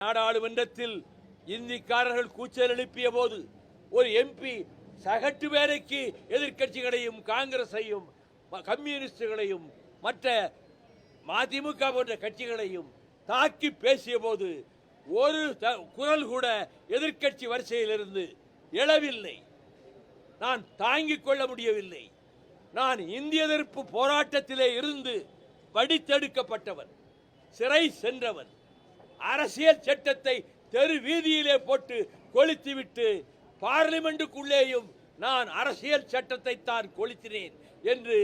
நாடாளுமன்றத்தில் இந்திக்காரர்கள் கூச்சல் எழுப்பிய போது ஒரு எம்பி சகட்டு வேலைக்கு எதிர்க்கட்சிகளையும் காங்கிரஸையும் கம்யூனிஸ்டுகளையும் மற்ற மதிமுக போன்ற கட்சிகளையும் தாக்கி பேசிய போது ஒரு குரல் கூட எதிர்க்கட்சி வரிசையிலிருந்து எழவில்லை. நான் தாங்கிக் கொள்ள முடியவில்லை. நான் இந்திய எதிர்ப்பு போராட்டத்திலே இருந்து வடித்தெடுக்கப்பட்டவன், சிறை சென்றவன், அரசியல் சட்டத்தை தெரு வீதியிலே போட்டு கொளுத்திவிட்டு பார்லிமெண்டுக்குள்ளேயும் நான் அரசியல் சட்டத்தை தான் கொளுத்தினேன் என்று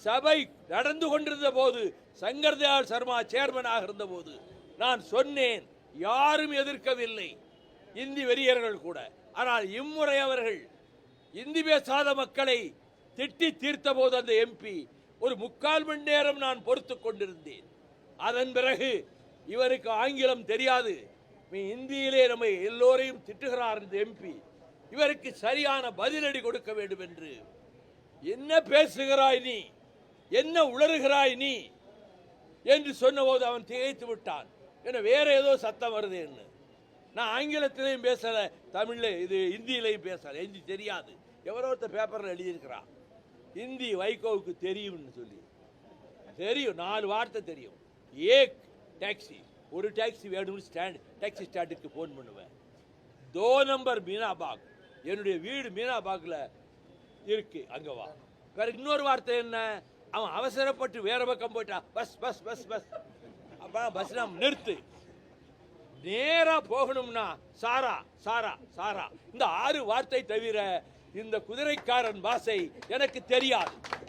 சபை நடந்து கொண்டிருந்த போது, சங்கர் தயாள் சர்மா சேர்மனாக இருந்த போது நான் சொன்னேன். யாரும் எதிர்க்கவில்லை, இந்தி வெறியர்கள் கூட. ஆனால் இம்முறை அவர்கள் இந்தி பேசாத மக்களை திட்டி தீர்த்த போது அந்த எம்பி ஒரு 3/4 மணி நேரம் நான் பொறுத்து கொண்டிருந்தேன். அதன் பிறகு இவருக்கு ஆங்கிலம் தெரியாது, இந்தியிலே நம்ம எல்லோரையும் திட்டுகிறார் இந்த எம்பி, இவருக்கு சரியான பதிலடி கொடுக்க வேண்டும் என்று. என்ன பேசுகிறாய் நீ, என்ன உளறுகிறாய் நீ என்று சொன்னபோது அவன் திகைத்து விட்டான். என்ன வேற ஏதோ சத்தம் வருது என்ன. நான் ஆங்கிலத்திலையும் பேசல, தமிழ்ல இது இந்தியிலையும் பேசல, ஹிந்தி தெரியாது. எவரோ ஒருத்தர் பேப்பரில் எழுதியிருக்கிறான் ஹிந்தி வைகோவுக்கு தெரியும்னு சொல்லி. தெரியும், 4 வார்த்தை தெரியும். ஏக் டாக்ஸி, ஒரு டாக்ஸி வேணும்னு டாக்ஸி ஸ்டாண்டுக்கு ஃபோன் பண்ணுவேன். 2 நம்பர் மீனாபாக், என்னுடைய வீடு மீனாபாக்ல இருக்கு, அங்க வா. வேற இன்னொரு வார்த்தை என்ன, அவன் அவசரப்பட்டு வேற பக்கம் போயிட்டா பஸ் பஸ் பஸ் பஸ், அப்ப பஸ் நிறுத்து. நேரா போகணும்னா சாரா சாரா சாரா. இந்த 6 வார்த்தை தவிர இந்த குதிரைக்காரன் பாஷை எனக்கு தெரியாது.